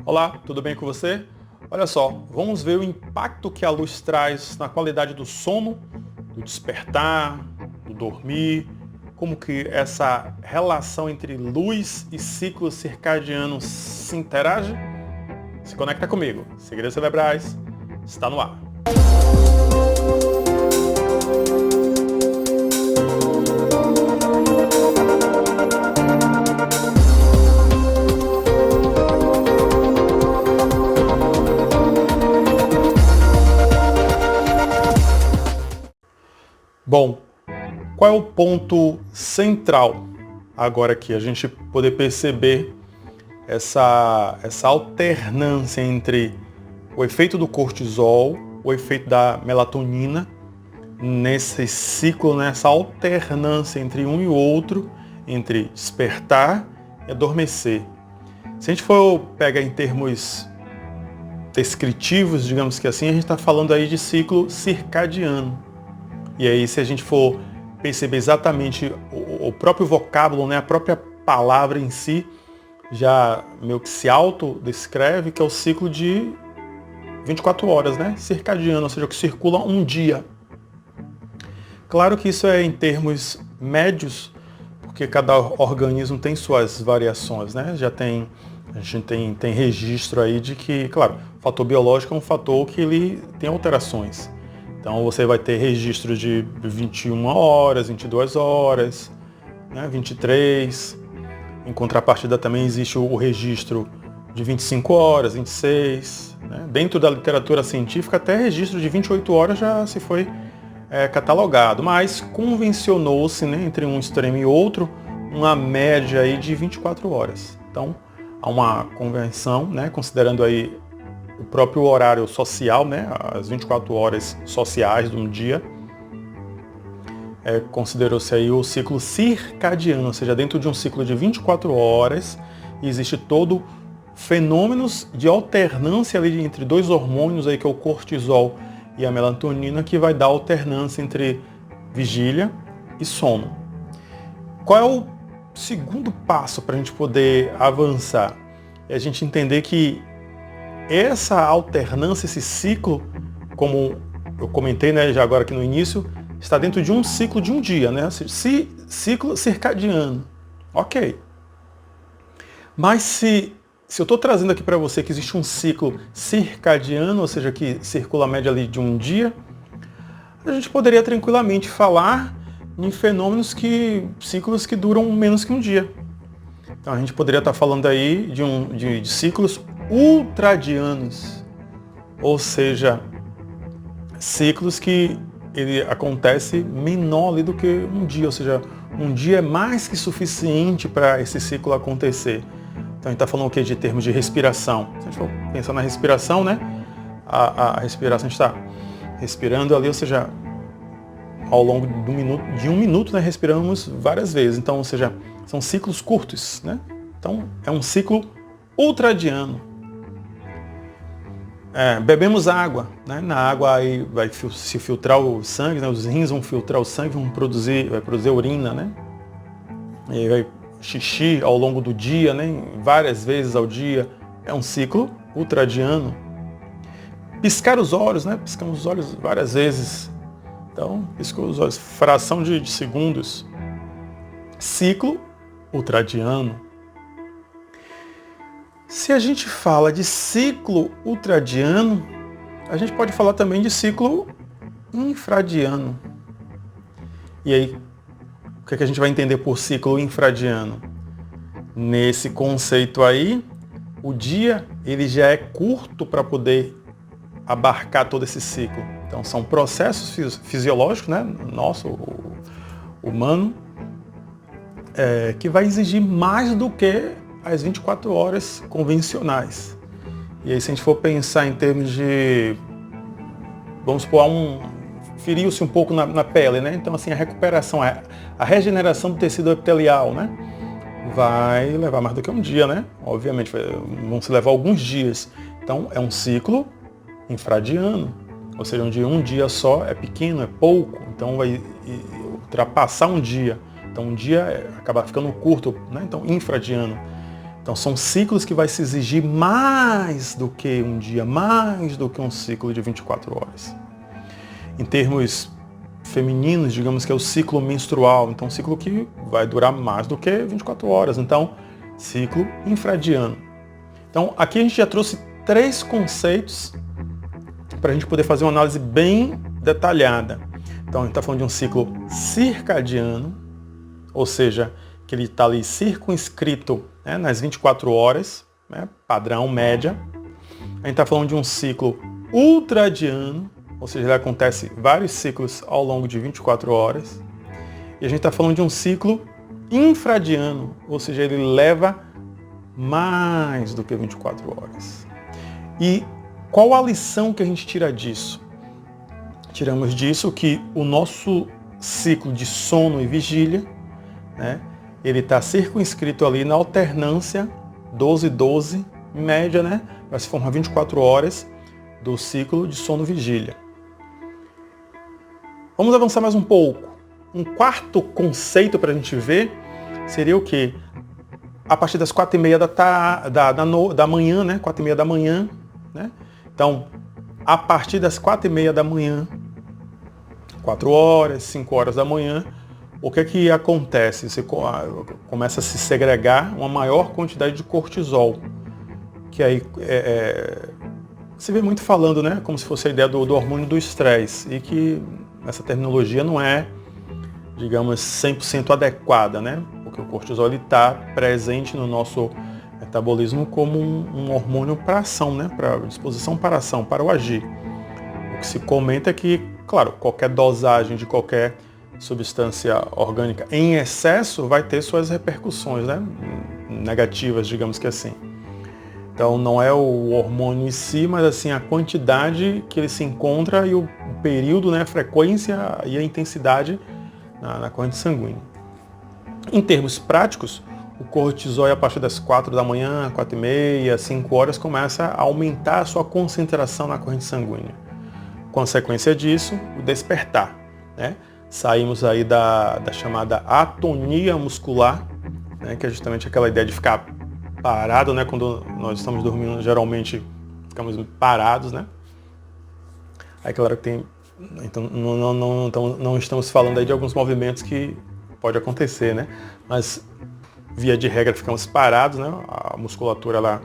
Olá, tudo bem com você? Olha só, vamos ver o impacto que a luz traz na qualidade do sono, do despertar, do dormir, como que essa relação entre luz e ciclo circadiano se interage? Se conecta comigo. Segredos Cerebrais está no ar. Bom, qual é o ponto central agora aqui? A gente poder perceber essa alternância entre o efeito do cortisol, o efeito da melatonina, nesse ciclo, nessa alternância entre um e o outro, entre despertar e adormecer. Se a gente for pegar em termos descritivos, digamos que assim, a gente está falando aí de ciclo circadiano. E aí, se a gente for perceber exatamente o próprio vocábulo, né, a própria palavra em si, já meio que se autodescreve que é o ciclo de 24 horas, né, circadiano, ou seja, que circula um dia. Claro que isso é em termos médios, porque cada organismo tem suas variações, né? A gente tem registro aí de que, claro, o fator biológico é um fator que ele tem alterações. Então você vai ter registro de 21 horas, 22 horas, né, 23. Em contrapartida também existe o registro de 25 horas, 26. Né? Dentro da literatura científica até registro de 28 horas já se foi catalogado, mas convencionou-se, né, entre um extremo e outro uma média aí de 24 horas. Então há uma convenção, né, considerando aí o próprio horário social, né, as 24 horas sociais de um dia, considerou-se aí o ciclo circadiano, ou seja, dentro de um ciclo de 24 horas, existe todo fenômenos de alternância ali entre dois hormônios aí, que é o cortisol e a melatonina, que vai dar alternância entre vigília e sono. Qual é o segundo passo para a gente poder avançar? É a gente entender que essa alternância, esse ciclo, como eu comentei, né, já agora aqui no início, está dentro de um ciclo de um dia, né? Ciclo circadiano. Ok. Mas se eu estou trazendo aqui para você que existe um ciclo circadiano, ou seja, que circula a média ali de um dia, a gente poderia tranquilamente falar em ciclos que duram menos que um dia. Então a gente poderia estar falando aí de ciclos ultradianos, ou seja, ciclos que ele acontece menor ali do que um dia, ou seja, um dia é mais que suficiente para esse ciclo acontecer. Então a gente está falando o que de termos de respiração? Se a gente for pensar na respiração, né? A respiração, a gente está respirando ali, ou seja, ao longo de um minuto, né, respiramos várias vezes. Então, ou seja, são ciclos curtos, né? Então é um ciclo ultradiano. Bebemos água, né? Na água aí vai se filtrar o sangue, né? Os rins vão filtrar o sangue, vai produzir urina, né? E vai xixi ao longo do dia, né? Várias vezes ao dia. É um ciclo ultradiano. Piscar os olhos, né? Piscamos os olhos várias vezes. Então, piscou os olhos, fração de segundos. Ciclo ultradiano. Se a gente fala de ciclo ultradiano, a gente pode falar também de ciclo infradiano. E aí, o que a gente vai entender por ciclo infradiano? Nesse conceito aí, o dia ele já é curto para poder abarcar todo esse ciclo. Então são processos fisiológicos, né, nosso, humano, que vai exigir mais do que as 24 horas convencionais. E aí, se a gente for pensar em termos de, vamos supor, feriu-se um pouco na pele, né? Então, assim, a recuperação, a regeneração do tecido epitelial, né? Vai levar mais do que um dia, né? Obviamente, vão se levar alguns dias. Então, é um ciclo infradiano, ou seja, onde um dia só é pequeno, é pouco, então vai ultrapassar um dia. Então, um dia acaba ficando curto, né? Então, infradiano. Então são ciclos que vai se exigir mais do que um dia, mais do que um ciclo de 24 horas. Em termos femininos, digamos que é o ciclo menstrual, então um ciclo que vai durar mais do que 24 horas, então ciclo infradiano. Então aqui a gente já trouxe 3 conceitos para a gente poder fazer uma análise bem detalhada. Então a gente está falando de um ciclo circadiano, ou seja, que ele está ali circunscrito, né, nas 24 horas, né, padrão, média. A gente está falando de um ciclo ultradiano, ou seja, ele acontece vários ciclos ao longo de 24 horas. E a gente está falando de um ciclo infradiano, ou seja, ele leva mais do que 24 horas. E qual a lição que a gente tira disso? Tiramos disso que o nosso ciclo de sono e vigília, né, ele está circunscrito ali na alternância 12-12, média, né, para se formar 24 horas do ciclo de sono-vigília. Vamos avançar mais um pouco. Um quarto conceito para a gente ver seria o quê? A partir das 4h30 da manhã, né, 4h30 da manhã, né? Então, a partir das 4h30 da manhã, 4 horas, 5 horas da manhã, o que é que acontece? Você começa a se segregar uma maior quantidade de cortisol, que aí se vê muito falando, né, como se fosse a ideia do hormônio do estresse, e que essa terminologia não é, digamos, 100% adequada, né, porque o cortisol está presente no nosso metabolismo como um hormônio para ação, né, para disposição para ação, para o agir. O que se comenta é que, claro, qualquer dosagem de qualquer substância orgânica em excesso vai ter suas repercussões, né, negativas, digamos que assim. Então não é o hormônio em si, mas assim a quantidade que ele se encontra e o período, né, a frequência e a intensidade na corrente sanguínea. Em termos práticos, o cortisol a partir das 4 da manhã, 4h30, 5 horas começa a aumentar a sua concentração na corrente sanguínea. Consequência disso, o despertar, né? Saímos aí da chamada atonia muscular, né, que é justamente aquela ideia de ficar parado, né, quando nós estamos dormindo, geralmente ficamos parados, né? Aí claro que tem, então não estamos falando aí de alguns movimentos que pode acontecer, né? Mas via de regra ficamos parados, né? A musculatura ela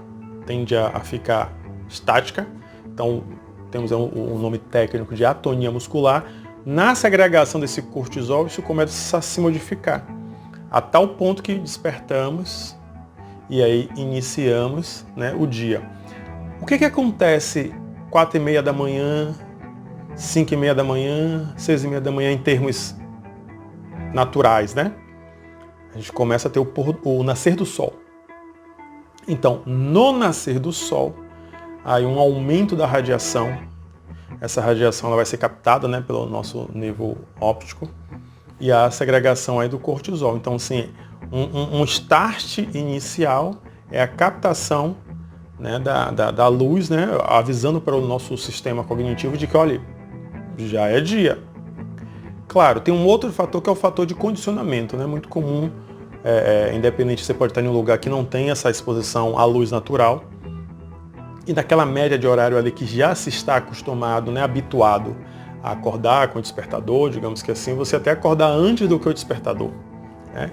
tende a ficar estática, então temos o nome técnico de atonia muscular. Na segregação desse cortisol, isso começa a se modificar, a tal ponto que despertamos e aí iniciamos, né, o dia. O que acontece 4h30 da manhã, 5h30 da manhã, 6h30 da manhã em termos naturais, né? A gente começa a ter o nascer do sol. Então, no nascer do sol, aí um aumento da radiação. Essa radiação ela vai ser captada, né, pelo nosso nervo óptico e a segregação aí do cortisol. Então, assim, um start inicial é a captação, né, da luz, né, avisando para o nosso sistema cognitivo de que, olha, já é dia. Claro, tem um outro fator que é o fator de condicionamento, né, muito comum, independente, você pode estar em um lugar que não tem essa exposição à luz natural, e naquela média de horário ali que já se está acostumado, né, habituado a acordar com o despertador, digamos que assim, você até acordar antes do que o despertador, né?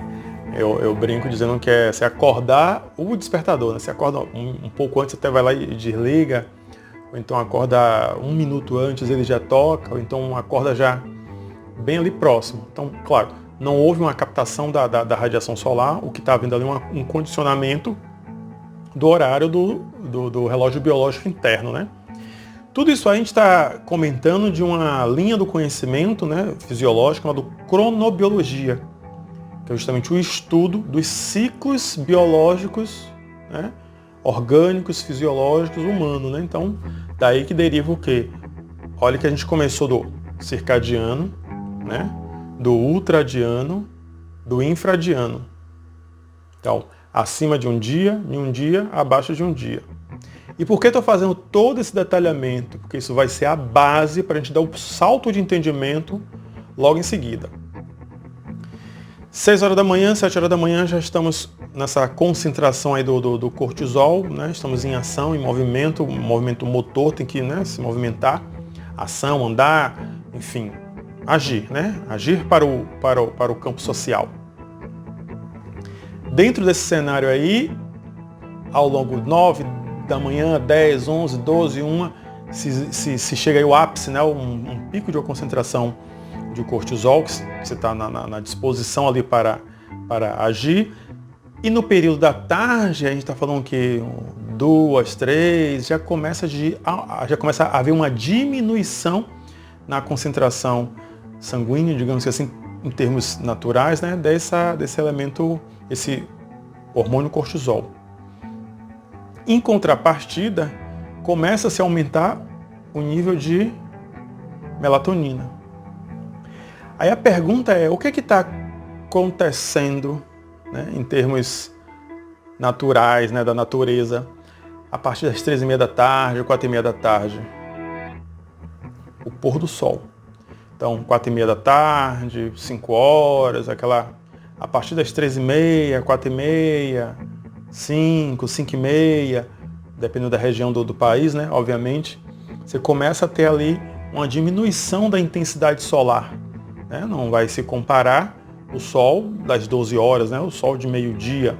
Eu brinco dizendo que é você acordar o despertador, né? Você acorda um pouco antes, até vai lá e desliga, ou então acorda 1 minuto antes, ele já toca, ou então acorda já bem ali próximo. Então, claro, não houve uma captação da radiação solar, o que está havendo ali um condicionamento do horário do relógio biológico interno, né? Tudo isso aí a gente está comentando de uma linha do conhecimento, né, fisiológico, chamada cronobiologia, que é justamente o estudo dos ciclos biológicos, né, orgânicos, fisiológicos, humanos, né? Então, daí que deriva o quê? Olha que a gente começou do circadiano, né, do ultradiano, do infradiano. Então, acima de um dia, em um dia, abaixo de um dia. E por que estou fazendo todo esse detalhamento? Porque isso vai ser a base para a gente dar o salto de entendimento logo em seguida. 6 horas da manhã, 7 horas da manhã, já estamos nessa concentração aí do cortisol, né? Estamos em ação, em movimento, o movimento motor tem que, né, se movimentar, ação, andar, enfim, agir, né? Agir para o campo social. Dentro desse cenário aí, ao longo de 9 da manhã, 10, 11, 12, 1, se chega aí o ápice, né? Um pico de uma concentração de cortisol, que você está na disposição ali para agir. E no período da tarde, a gente está falando que 2, 3, já começa a haver uma diminuição na concentração sanguínea, digamos assim, em termos naturais, né, desse elemento, esse hormônio cortisol. Em contrapartida, começa-se a aumentar o nível de melatonina. Aí a pergunta é, o que está acontecendo, né, em termos naturais, né, da natureza, a partir das 3h30 da tarde, 4h30 da tarde? O pôr do sol. Então, 4h30 da tarde, 5 horas, a partir das 3h30, 4h30, 5h30, dependendo da região do país, né, obviamente, você começa a ter ali uma diminuição da intensidade solar. Né? Não vai se comparar o sol das 12 horas, né? O sol de meio-dia,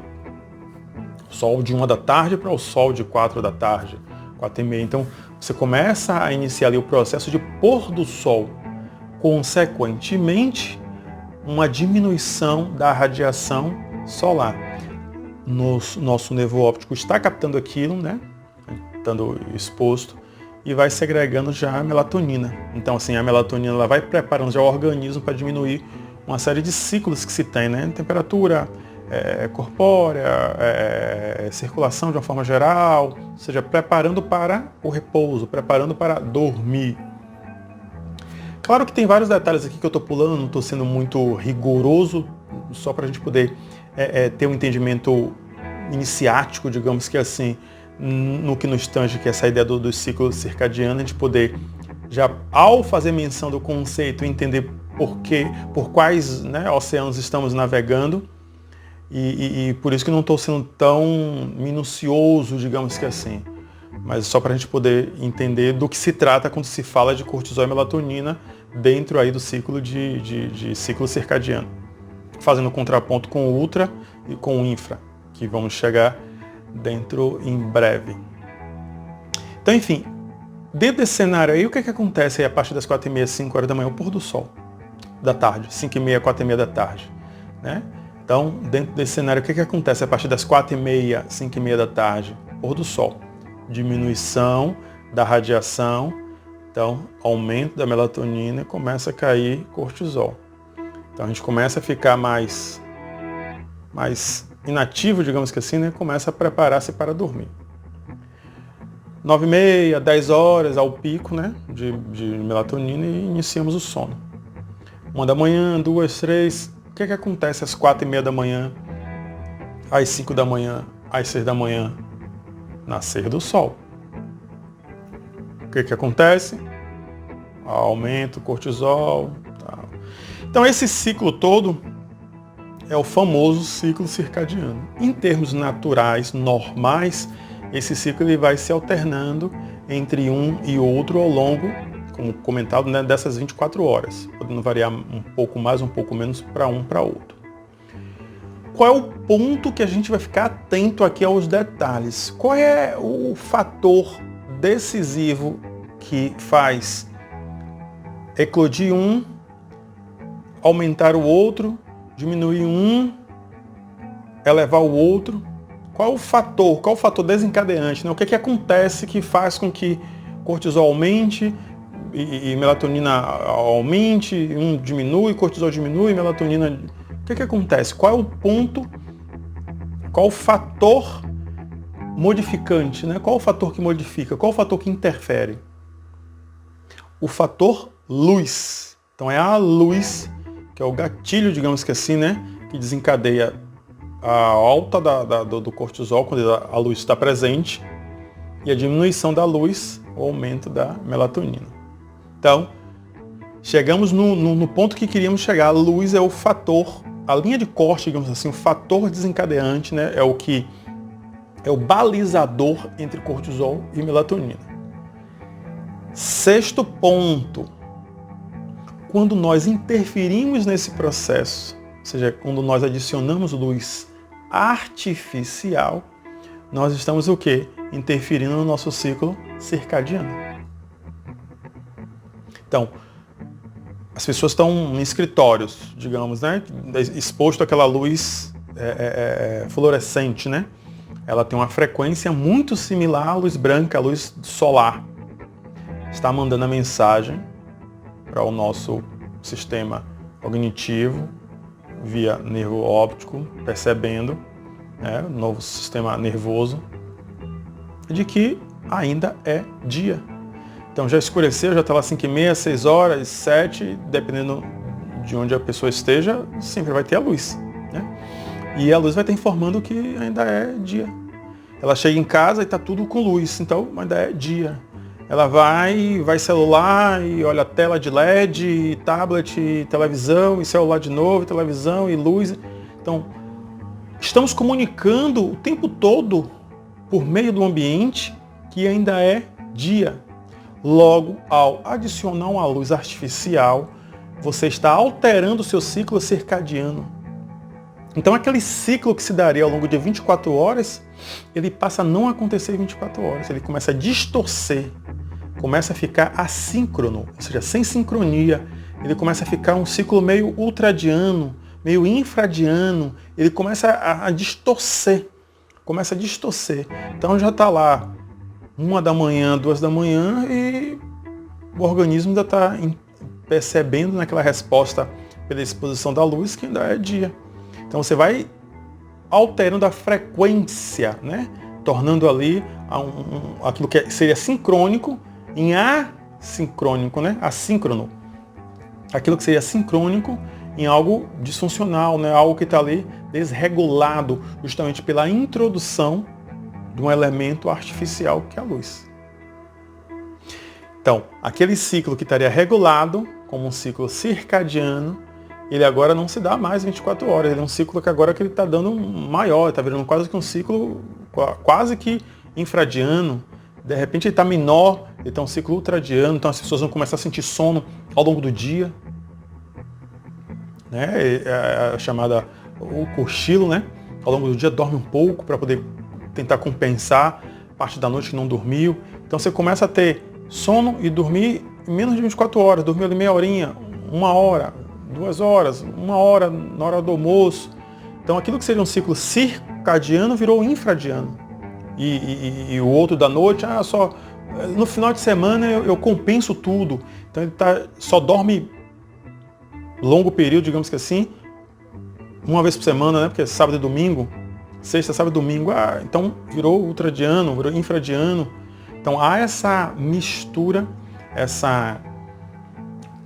o sol de 1 da tarde para o sol de 4 da tarde, 4h30. Então, você começa a iniciar ali o processo de pôr do sol. Consequentemente, uma diminuição da radiação solar. Nosso nervo óptico está captando aquilo, né? Estando exposto, e vai segregando já a melatonina. Então, assim, a melatonina ela vai preparando já o organismo para diminuir uma série de ciclos que se tem, né? Temperatura corpórea, circulação de uma forma geral, ou seja, preparando para o repouso, preparando para dormir. Claro que tem vários detalhes aqui que eu estou pulando, não estou sendo muito rigoroso, só para a gente poder ter um entendimento iniciático, digamos que assim, no que nos tange, que é essa ideia do ciclo circadiano, a gente poder, já ao fazer menção do conceito, entender por quais, né, oceanos estamos navegando, e por isso que não estou sendo tão minucioso, digamos que assim, mas só para a gente poder entender do que se trata quando se fala de cortisol e melatonina dentro aí do ciclo de ciclo circadiano, fazendo contraponto com o ultra e com o infra, que vamos chegar dentro em breve. Então, enfim, dentro desse cenário aí, o que acontece aí a partir das 4h30, 5 horas da manhã, o pôr do sol da tarde, 5h30, 4h30 da tarde, né? Então, dentro desse cenário, o que acontece a partir das 4h30, 5h30 da tarde? Pôr do sol, diminuição da radiação, então, aumento da melatonina, começa a cair cortisol. Então, a gente começa a ficar mais inativo, digamos que assim, né? Começa a preparar-se para dormir. 9h30, 10 horas ao pico, né, de melatonina, e iniciamos o sono. 1 da manhã, 2, 3, o que acontece às 4h30 da manhã, às 5 da manhã, às 6 da manhã? Nascer do sol. O que acontece? Aumenta o cortisol. Tal. Então esse ciclo todo é o famoso ciclo circadiano. Em termos naturais, normais, esse ciclo ele vai se alternando entre um e outro ao longo, como comentado, né, dessas 24 horas, podendo variar um pouco mais, um pouco menos para um para outro. Qual é o ponto que a gente vai ficar atento aqui aos detalhes? Qual é o fator decisivo que faz eclodir um, aumentar o outro, diminuir um, elevar o outro? Qual o fator desencadeante? Né? O que acontece que faz com que cortisol aumente e melatonina aumente, um diminui, cortisol diminui, melatonina... O que acontece? Qual é o ponto, qual o fator modificante? Né? Qual o fator que modifica? Qual o fator que interfere? O fator luz. Então é a luz, que é o gatilho, digamos que assim, né? Que desencadeia a alta do cortisol, quando a luz está presente, e a diminuição da luz, o aumento da melatonina. Então, chegamos no ponto que queríamos chegar. A luz é o fator a linha de corte, digamos assim, o fator desencadeante, né, é o que é o balizador entre cortisol e melatonina. Sexto ponto, quando nós interferimos nesse processo, ou seja, quando nós adicionamos luz artificial, nós estamos o quê? Interferindo no nosso ciclo circadiano. Então, as pessoas estão em escritórios, digamos, né, exposto àquela luz fluorescente, né? Ela tem uma frequência muito similar à luz branca, à luz solar. Está mandando a mensagem para o nosso sistema cognitivo via nervo óptico, percebendo, né, o novo sistema nervoso, de que ainda é dia. Então já escureceu, já está lá 5h30, 6 horas, 7, dependendo de onde a pessoa esteja, sempre vai ter a luz, né? E a luz vai estar informando que ainda é dia. Ela chega em casa e está tudo com luz, então ainda é dia. Ela vai celular e olha a tela de LED, tablet, televisão, e celular de novo, televisão e luz. Então, estamos comunicando o tempo todo por meio do ambiente que ainda é dia. Logo, ao adicionar uma luz artificial, você está alterando o seu ciclo circadiano. Então, aquele ciclo que se daria ao longo de 24 horas, ele passa a não acontecer em 24 horas. Ele começa a distorcer, começa a ficar assíncrono, ou seja, sem sincronia. Ele começa a ficar um ciclo meio ultradiano, meio infradiano. Ele começa a distorcer, Então, já está lá 1 da manhã, 2 da manhã e o organismo ainda está percebendo naquela resposta pela exposição da luz que ainda é dia. Então você vai alterando a frequência, né? Tornando ali aquilo que seria sincrônico em assíncrônico, né? Assíncrono. Aquilo que seria sincrônico em algo disfuncional, né? Algo que está ali desregulado justamente pela introdução de um elemento artificial que é a luz. Então, aquele ciclo que estaria regulado como um ciclo circadiano, ele agora não se dá mais 24 horas. Ele é um ciclo que agora que ele está dando maior, está virando quase que um ciclo quase que infradiano. De repente ele está menor, ele está um ciclo ultradiano, então as pessoas vão começar a sentir sono ao longo do dia. Né? É a chamada o cochilo, né? Ao longo do dia dorme um pouco para poder tentar compensar parte da noite que não dormiu. Então você começa a ter sono e dormir em menos de 24 horas, dormir ali meia horinha, 1 hora, 2 horas, 1 hora na hora do almoço. Então aquilo que seria um ciclo circadiano virou infradiano. E o outro da noite, só no final de semana eu compenso tudo. Então ele só dorme longo período, digamos que assim, 1 vez por semana, né? Porque é sábado e domingo, sexta, sábado e domingo, então virou ultradiano, virou infradiano. Então há essa mistura, essa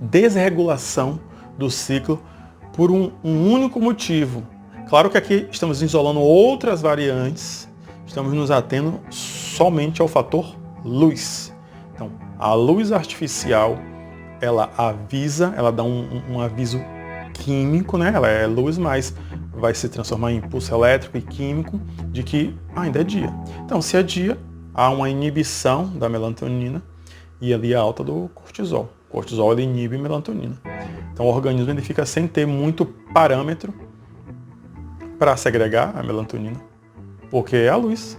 desregulação do ciclo por um único motivo. Claro que aqui estamos isolando outras variantes, estamos nos atendo somente ao fator luz. Então, a luz artificial, ela avisa, ela dá um aviso químico, né? Ela é luz, mas vai se transformar em impulso elétrico e químico de que ainda é dia. Então, se é dia, há uma inibição da melatonina e ali a alta do cortisol. O cortisol ele inibe a melatonina. Então o organismo ele fica sem ter muito parâmetro para segregar a melatonina, porque é a luz.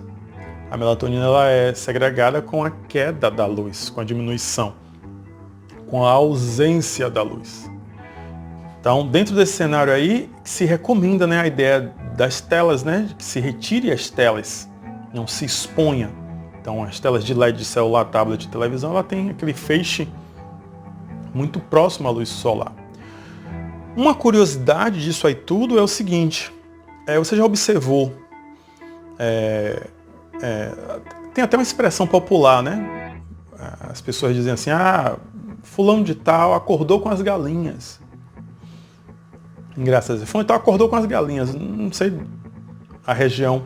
A melatonina ela é segregada com a queda da luz, com a diminuição, com a ausência da luz. Então, dentro desse cenário aí, se recomenda, né, a ideia das telas, né, que se retire as telas, não se exponha. Então, as telas de LED de celular, tablet, televisão, ela tem aquele feixe muito próximo à luz solar. Uma curiosidade disso aí tudo é o seguinte, você já observou, tem até uma expressão popular, né? As pessoas dizem assim, fulano de tal acordou com as galinhas. Engraçado, fulano de tal acordou com as galinhas. Não sei a região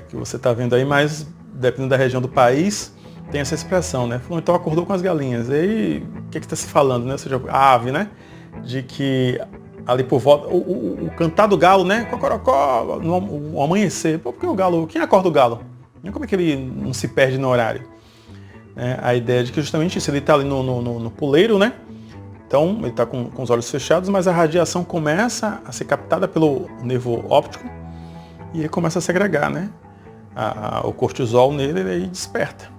que você está vendo aí, mas dependendo da região do país, tem essa expressão, né? Fulano de tal acordou com as galinhas. E aí, o que está se falando, né? Ou seja, a ave, né? De que ali por volta, o cantar do galo, né? Cocorocó, o amanhecer. Pô, porque o galo, quem acorda o galo? Como é que ele não se perde no horário? A ideia de que justamente isso, ele está ali no puleiro, né? Então ele está com os olhos fechados, mas a radiação começa a ser captada pelo nervo óptico e ele começa a segregar, né? O cortisol nele, ele aí desperta.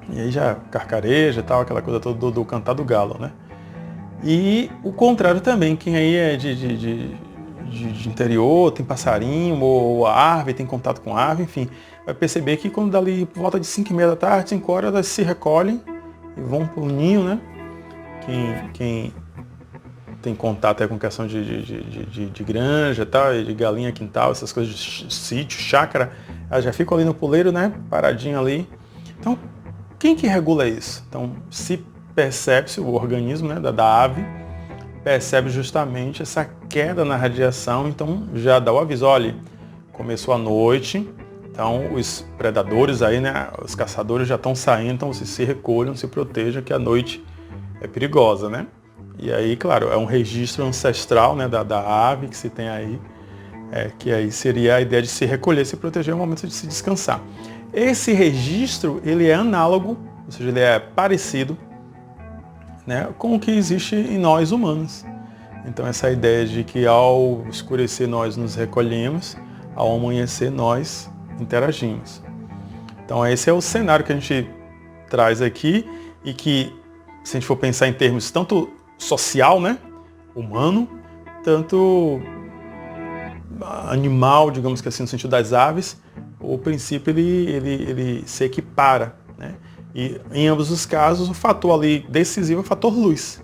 E aí já carcareja e tal, aquela coisa toda do cantar do galo, né? E o contrário também, quem aí é de interior, tem passarinho, ou a árvore, tem contato com a árvore, enfim, vai perceber que quando dali por volta de 5h30 da tarde, 5 horas, elas se recolhem e vão para o ninho, né? Quem tem contato com questão de granja, tal, de galinha, quintal, essas coisas de sítio, chácara, elas já ficam ali no puleiro, né? Paradinho ali. Então, quem que regula isso? Então, se percebe-se, o organismo, né, da ave, percebe justamente essa queda na radiação, então já dá o aviso, olha, começou a noite, então os predadores aí, né, os caçadores já estão saindo, então vocês se recolham, se protejam, que a noite é perigosa, né? E aí, claro, é um registro ancestral, né, da ave que se tem aí, que aí seria a ideia de se recolher, se proteger, é o momento de se descansar. Esse registro, ele é análogo, ou seja, ele é parecido, né, com o que existe em nós humanos. Então essa ideia de que ao escurecer nós nos recolhemos, ao amanhecer nós interagimos. Então esse é o cenário que a gente traz aqui e que, se a gente for pensar em termos tanto social, né, humano, tanto animal, digamos que assim, no sentido das aves, o princípio ele se equipara, né? E em ambos os casos o fator ali decisivo é o fator luz.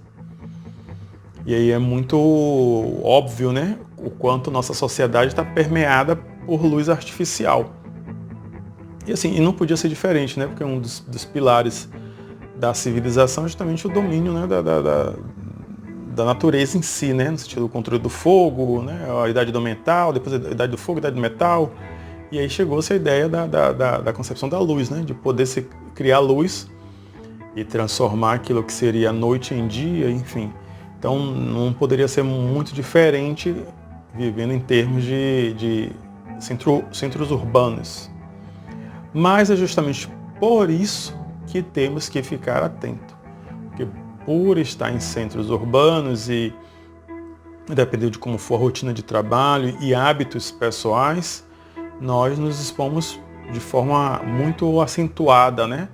E aí é muito óbvio, né, o quanto nossa sociedade está permeada por luz artificial. E assim, e não podia ser diferente, né, porque um dos pilares da civilização é justamente o domínio, né, da natureza em si, né, no sentido do controle do fogo, né, a idade do metal, depois a idade do fogo, a idade do metal. E aí chegou-se a ideia da concepção da luz, né? De poder se criar luz e transformar aquilo que seria noite em dia, enfim. Então não poderia ser muito diferente vivendo em termos de centros urbanos. Mas é justamente por isso que temos que ficar atento. Porque por estar em centros urbanos e dependendo de como for a rotina de trabalho e hábitos pessoais, nós nos expomos de forma muito acentuada, né,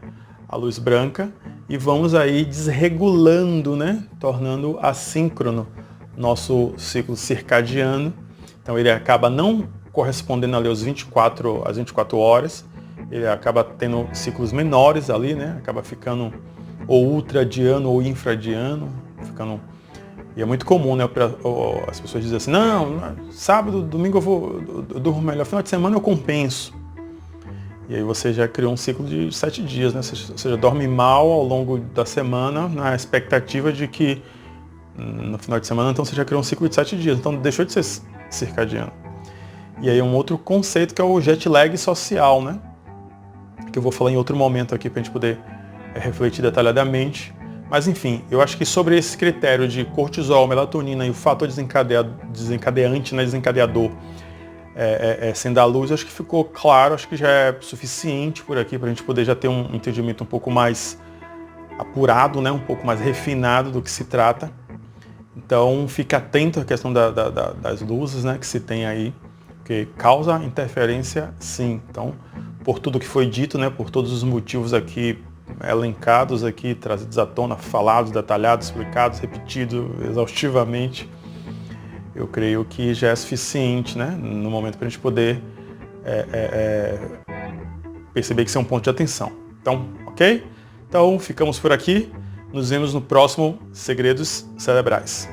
à luz branca e vamos aí desregulando, né, tornando assíncrono nosso ciclo circadiano. Então ele acaba não correspondendo ali às 24 horas, ele acaba tendo ciclos menores ali, né, acaba ficando ou ultradiano ou infradiano, e é muito comum, né, as pessoas dizem assim, não, sábado, domingo eu durmo melhor, final de semana eu compenso. E aí você já criou um ciclo de 7 dias, né? Você já dorme mal ao longo da semana, na expectativa de que no final de semana, então você já criou um ciclo de 7 dias, então deixou de ser circadiano. E aí um outro conceito que é o jet lag social, né? Que eu vou falar em outro momento aqui para a gente poder refletir detalhadamente. Mas enfim, eu acho que sobre esse critério de cortisol, melatonina e o fator desencadeante, né, desencadeador, sendo a luz, acho que ficou claro, acho que já é suficiente por aqui para a gente poder já ter um entendimento um pouco mais apurado, né, um pouco mais refinado do que se trata. Então fique atento à questão das luzes, né, que se tem aí, porque causa interferência sim. Então, por tudo que foi dito, né, por todos os motivos aqui elencados aqui, trazidos à tona, falados, detalhados, explicados, repetidos exaustivamente, eu creio que já é suficiente, né, no momento para a gente poder perceber que isso é um ponto de atenção. Então, ok? Então, ficamos por aqui. Nos vemos no próximo Segredos Cerebrais.